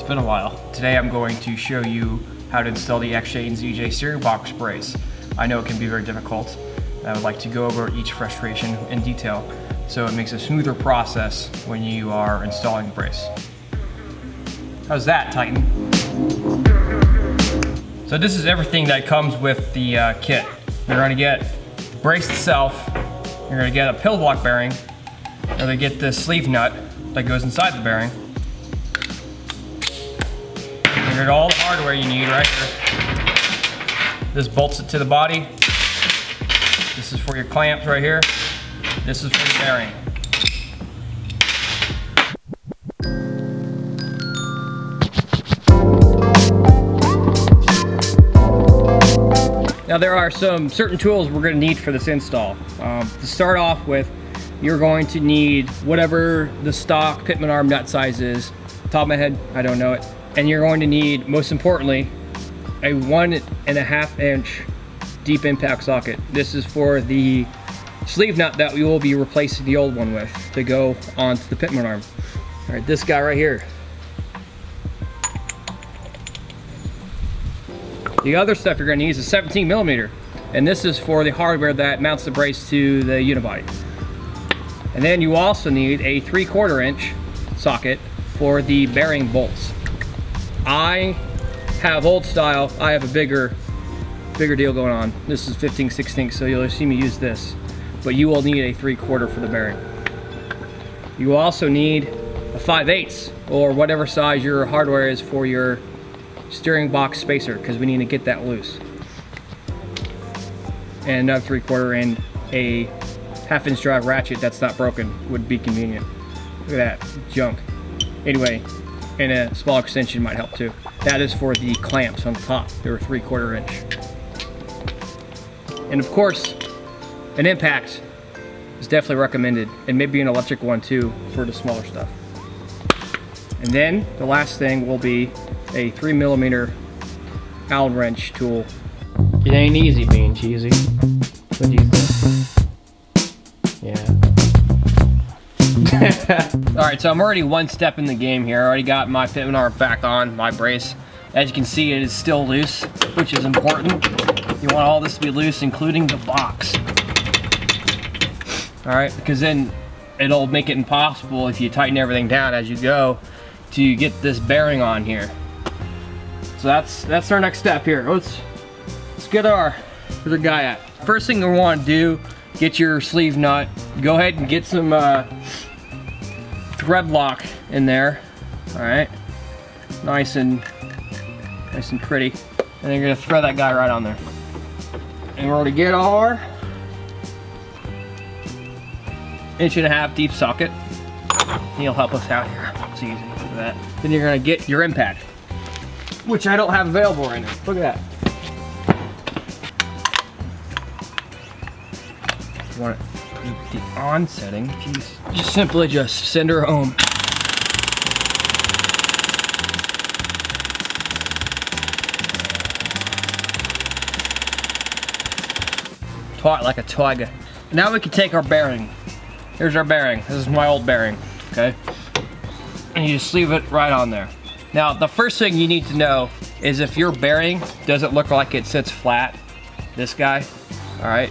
been a while. Today I'm going to show you how to install the XJ and ZJ steering box brace. I know it can be very difficult. I would like to go over each frustration in detail so it makes a smoother process when you are installing the brace. How's that, Titan? So this is everything that comes with the kit. You're going to get the brace itself, you're going to get a pill block bearing, you're going to get the sleeve nut that goes inside the bearing. You get all the hardware you need right here. This bolts it to the body. This is for your clamps right here. This is for your bearing. Now there are some certain tools we're going to need for this install. To start off with, you're going to need whatever the stock pitman arm nut size is. Top of my head, I don't know it. And you're going to need, most importantly, a 1.5 inch deep impact socket. This is for the sleeve nut that we will be replacing the old one with to go onto the pitman arm. All right, this guy right here. The other stuff you're going to need is a 17 millimeter, and this is for the hardware that mounts the brace to the unibody. And then you also need a 3/4 inch socket for the bearing bolts. I have old style. I have a bigger deal going on. This is 15/16, so you'll see me use this, but you will need a 3/4 for the bearing. You will also need a 5/8 or whatever size your hardware is for your steering box spacer, because we need to get that loose. And another 3/4 and a 1/2 inch drive ratchet that's not broken would be convenient. Look at that junk. Anyway, and a small extension might help too. That is for the clamps on the top. They're 3/4 inch. And of course, an impact is definitely recommended, and maybe an electric one too for the smaller stuff. And then the last thing will be a 3 millimeter Allen wrench tool. It ain't easy being cheesy. What do you think? Yeah. Alright, so I'm already one step in the game here. I already got my pitman arm back on, my brace. As you can see, it is still loose, which is important. You want all this to be loose, including the box. Alright, because then it'll make it impossible if you tighten everything down as you go to get this bearing on here. So that's our next step here. Let's get where's the guy at? First thing we want to do, get your sleeve nut. Go ahead and get some thread lock in there. All right, nice and pretty. And then you're gonna thread that guy right on there. And we're gonna get our 1.5 inch deep socket. He'll help us out here. It's easy. Look at that. Then you're gonna get your impact, which I don't have available right now. Look at that. You want the on setting, just simply send her home. Taut like a tiger. Now we can take our bearing. Here's our bearing. This is my old bearing, okay? And you just leave it right on there. Now, the first thing you need to know is if your bearing doesn't look like it sits flat, this guy, all right,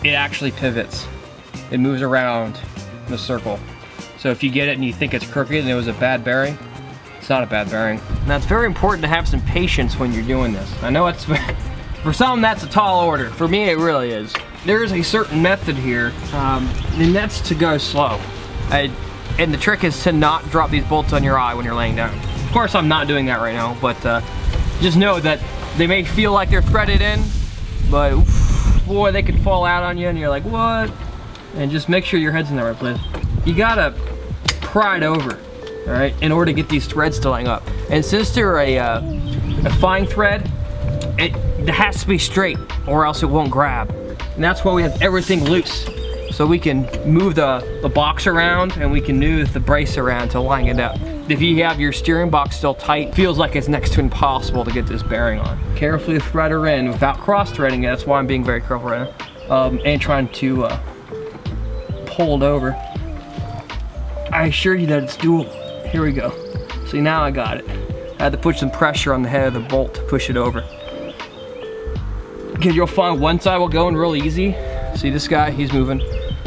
it actually pivots. It moves around in a circle. So if you get it and you think it's crooked and it was a bad bearing, it's not a bad bearing. Now, it's very important to have some patience when you're doing this. I know it's, for some that's a tall order. For me, it really is. There is a certain method here, and that's to go slow. And the trick is to not drop these bolts on your eye when you're laying down. Of course, I'm not doing that right now, but just know that they may feel like they're threaded in, but oof, boy, they could fall out on you and you're like, what? And just make sure your head's in the right place. You gotta pry it over, all right, in order to get these threads to line up. And since they're a fine thread, it has to be straight or else it won't grab. And that's why we have everything loose. So we can move the box around and we can move the brace around to line it up. If you have your steering box still tight, it feels like it's next to impossible to get this bearing on. Carefully thread her in without cross-threading it. That's why I'm being very careful right now. And trying to pull it over. I assure you that it's doable. Here we go. See, now I got it. I had to put some pressure on the head of the bolt to push it over. Because you'll find one side will go in real easy. See this guy, he's moving.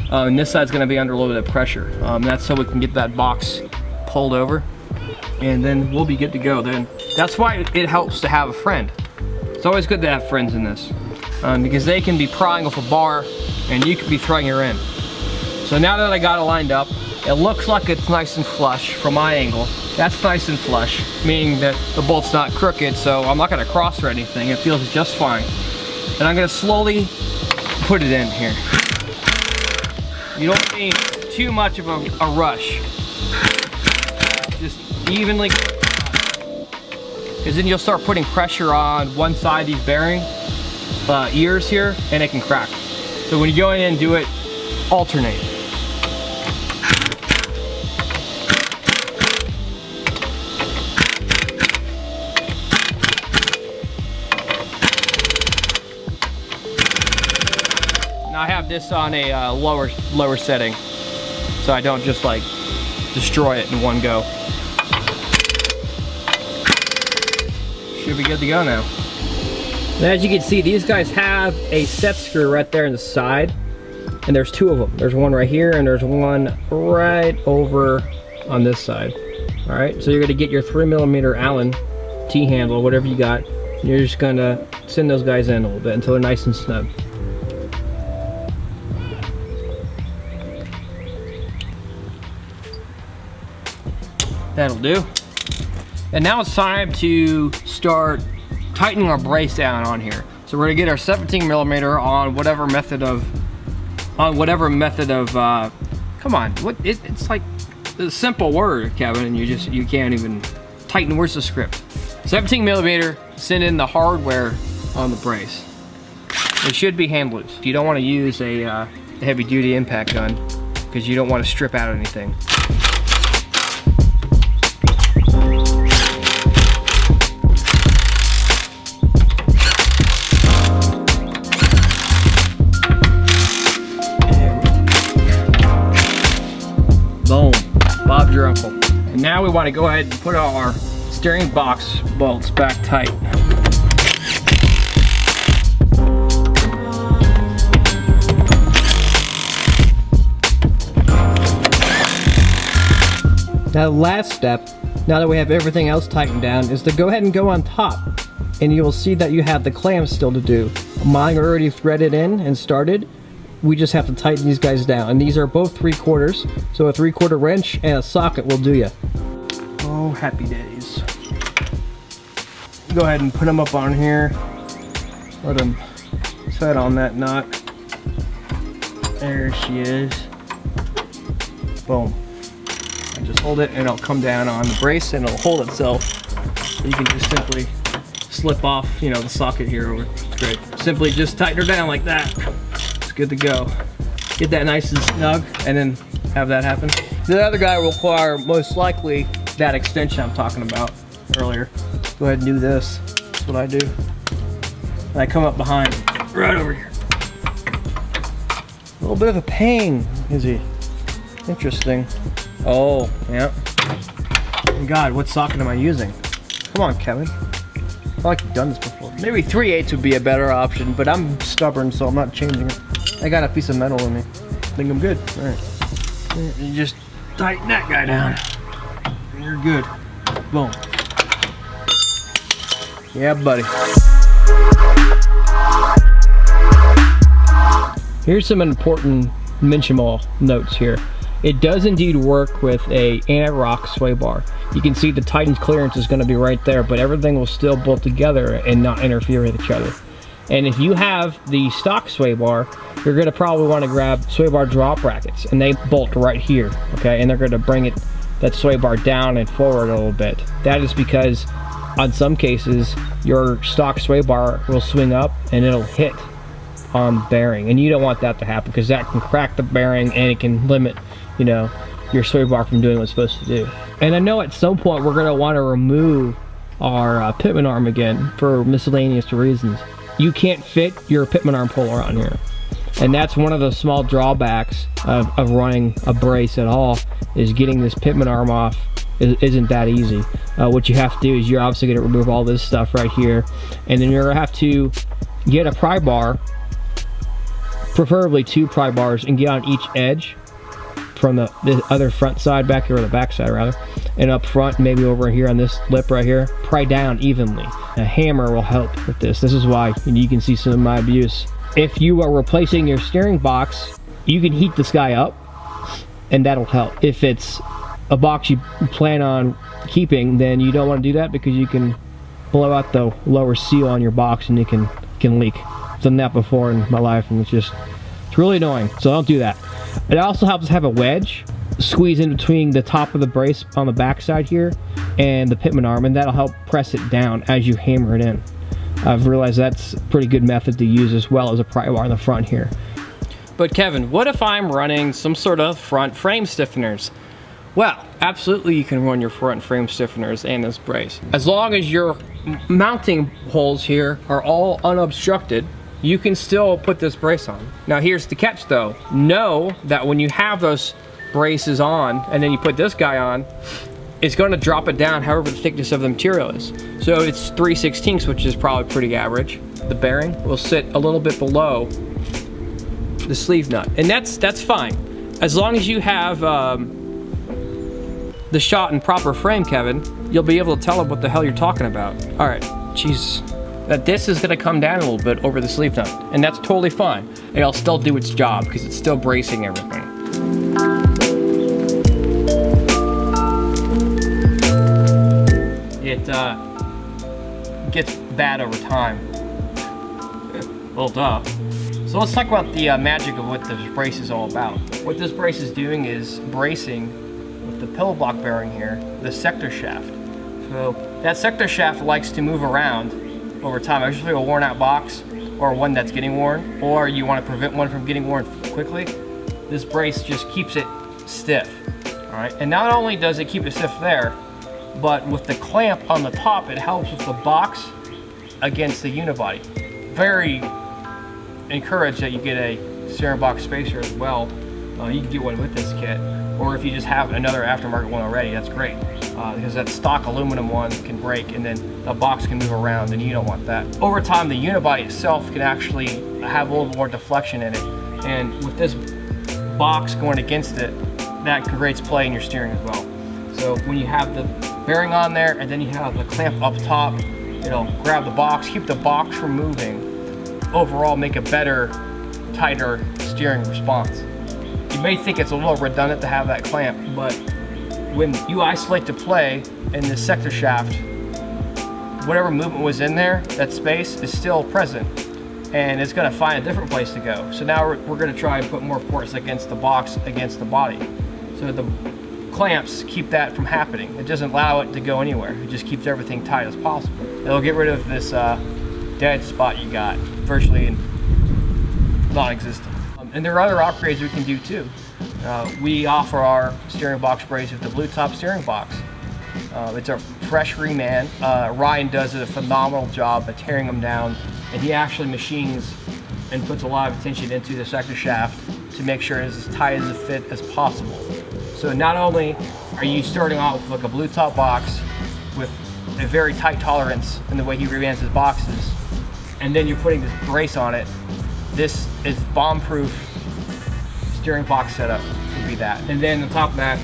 And this side's gonna be under a little bit of pressure. That's so we can get that box pulled over. And then we'll be good to go then. That's why it helps to have a friend. It's always good to have friends in this. Because they can be prying off a bar and you could be throwing your end. So now that I got it lined up, it looks like it's nice and flush from my angle. That's nice and flush, meaning that the bolt's not crooked, so I'm not gonna cross or anything. It feels just fine. And I'm gonna slowly put it in here. You don't need too much of a rush. Just evenly, because then you'll start putting pressure on one side of these bearing ears here, and it can crack. So when you go in and do it, alternate. Now I have this on a lower setting, so I don't just like destroy it in one go. Should be good to go now. And as you can see, these guys have a set screw right there in the side, and there's two of them. There's one right here, and there's one right over on this side. All right, so you're gonna get your 3mm Allen T-handle, whatever you got. You're just gonna send those guys in a little bit until they're nice and snug. That'll do. And now it's time to start tightening our brace down on here. So we're gonna get our 17mm on whatever method of, come on, it's like a simple word, Kevin, and you can't even tighten. Where's the script? 17mm, send in the hardware on the brace. It should be hand loose. You don't want to use a heavy duty impact gun because you don't want to strip out anything. Boom, Bob's your uncle. And now we want to go ahead and put our steering box bolts back tight. Now the last step, now that we have everything else tightened down, is to go ahead and go on top. And you will see that you have the clamps still to do. Mine are already threaded in and started. We just have to tighten these guys down. And these are both 3/4, so a 3/4 wrench and a socket will do you. Oh, happy days. Go ahead and put them up on here. Let them set on that nut. There she is. Boom. I just hold it and it'll come down on the brace and it'll hold itself. You can just simply slip off, you know, the socket here over. It's great. Simply just tighten her down like that. It's good to go. Get that nice and snug and then have that happen. The other guy will require most likely that extension I'm talking about earlier. Go ahead and do this. That's what I do. And I come up behind, right over here. A little bit of a pain, is he? Interesting. Oh, yeah. God, what socket am I using? Come on, Kevin. I feel like you've done this before. Maybe 3/8 would be a better option, but I'm stubborn, so I'm not changing it. I got a piece of metal in me. I think I'm good. All right. You just tighten that guy down. And you're good. Boom. Yeah, buddy. Here's some important mentionable notes here. It does indeed work with a anti-rock sway bar. You can see the Titan's clearance is going to be right there, but everything will still bolt together and not interfere with each other. And if you have the stock sway bar, you're going to probably want to grab sway bar drop brackets, and they bolt right here, okay? And they're going to bring that sway bar down and forward a little bit. That is because on some cases, your stock sway bar will swing up and it'll hit on bearing, and you don't want that to happen because that can crack the bearing and it can limit, you know, your sway bar from doing what it's supposed to do. And I know at some point we're going to want to remove our pitman arm again for miscellaneous reasons. You can't fit your pitman arm puller on here, and that's one of the small drawbacks of running a brace at all, is getting this pitman arm off isn't that easy. What you have to do is you're obviously going to remove all this stuff right here, and then you're going to have to get a pry bar, preferably 2 pry bars, and get on each edge from the other front side back here, or the back side rather, and up front, maybe over here on this lip right here, pry down evenly. A hammer will help with this. This is why you can see some of my abuse. If you are replacing your steering box, you can heat this guy up, and that'll help. If it's a box you plan on keeping, then you don't want to do that, because you can blow out the lower seal on your box and it can leak. I've done that before in my life, and it's really annoying, so don't do that. It also helps to have a wedge squeeze in between the top of the brace on the back side here and the pitman arm, and that'll help press it down as you hammer it in. I've realized that's a pretty good method to use, as well as a pry bar in the front here. But Kevin, what if I'm running some sort of front frame stiffeners? Well, absolutely you can run your front frame stiffeners and this brace. As long as your mounting holes here are all unobstructed, you can still put this brace on. Now here's the catch though. Know that when you have those braces on and then you put this guy on, it's going to drop it down however the thickness of the material is. So it's 3/16, which is probably pretty average. The bearing will sit a little bit below the sleeve nut, and that's fine. As long as you have the shot in proper frame, Kevin, you'll be able to tell them what the hell you're talking about. All right, jeez. That this is gonna come down a little bit over the sleeve nut, and that's totally fine. It'll still do its job because it's still bracing everything. It gets bad over time. Well, duh. So let's talk about the magic of what this brace is all about. What this brace is doing is bracing with the pillow block bearing here, the sector shaft. So that sector shaft likes to move around over time, especially a worn out box or one that's getting worn, or you want to prevent one from getting worn quickly. This brace just keeps it stiff, all right? And not only does it keep it stiff there, but with the clamp on the top, it helps with the box against the unibody. Very encouraged that you get a steering box spacer as well. You can get one with this kit, or if you just have another aftermarket one already, that's great. Because that stock aluminum one can break and then the box can move around, and you don't want that. Over time, the unibody itself can actually have a little more deflection in it, and with this box going against it, that creates play in your steering as well. So when you have the bearing on there and then you have the clamp up top, it'll grab the box, keep the box from moving, overall make a better, tighter steering response. You may think it's a little redundant to have that clamp, but when you isolate the play in this sector shaft, whatever movement was in there, that space is still present, and it's going to find a different place to go. So now we're going to try and put more force against the box, against the body. So the clamps keep that from happening. It doesn't allow it to go anywhere. It just keeps everything tight as possible. It'll get rid of this dead spot you got, virtually non-existent. And there are other upgrades we can do too. We offer our steering box brace with the Blue Top steering box. It's a fresh reman. Ryan does a phenomenal job at tearing them down, and he actually machines and puts a lot of attention into the sector shaft to make sure it's as tight as a fit as possible. So not only are you starting off with like a Blue Top box with a very tight tolerance in the way he remans his boxes, and then you're putting this brace on it. This is bomb-proof steering box setup would be that. And then on top of that,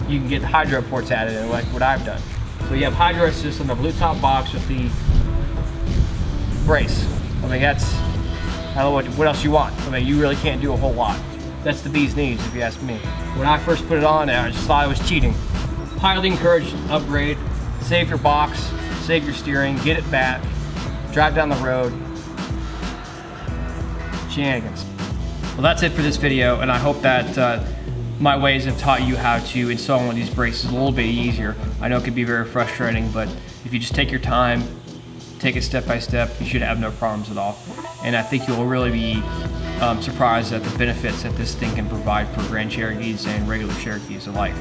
you can get the hydro ports added in, like what I've done. So you have hydro assist on the Blue Top box with the brace. I mean, that's, I don't know what else you want. I mean, you really can't do a whole lot. That's the bee's knees, if you ask me. When I first put it on, I just thought I was cheating. Highly encouraged upgrade. Save your box, save your steering, get it back, drive down the road. Shenanigans. Well, that's it for this video, and I hope that my ways have taught you how to install one of these braces a little bit easier. I know it can be very frustrating, but if you just take your time, take it step by step, you should have no problems at all. And I think you'll really be surprised at the benefits that this thing can provide for Grand Cherokees and regular Cherokees alike.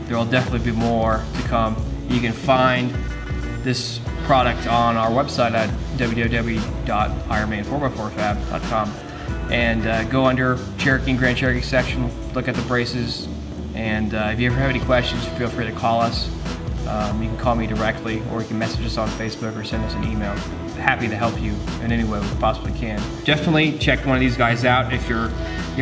There will definitely be more to come. You can find this product on our website at www.ironman4x4fab.com, and go under Cherokee and Grand Cherokee section, look at the braces, And if you ever have any questions, feel free to call us. You can call me directly, or you can message us on Facebook or send us an email. Happy to help you in any way we possibly can. Definitely check one of these guys out if you're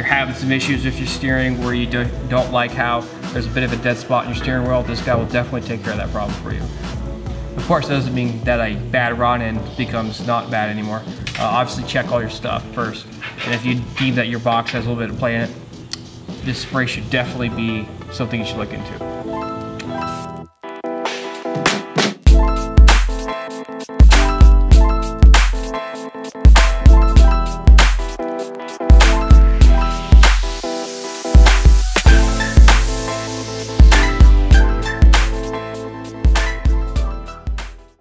having some issues with your steering where you don't like how there's a bit of a dead spot in your steering wheel. This guy will definitely take care of that problem for you. Of course, that doesn't mean that a bad rod end becomes not bad anymore. Obviously check all your stuff first. And if you deem that your box has a little bit of play in it, this spray should definitely be something you should look into.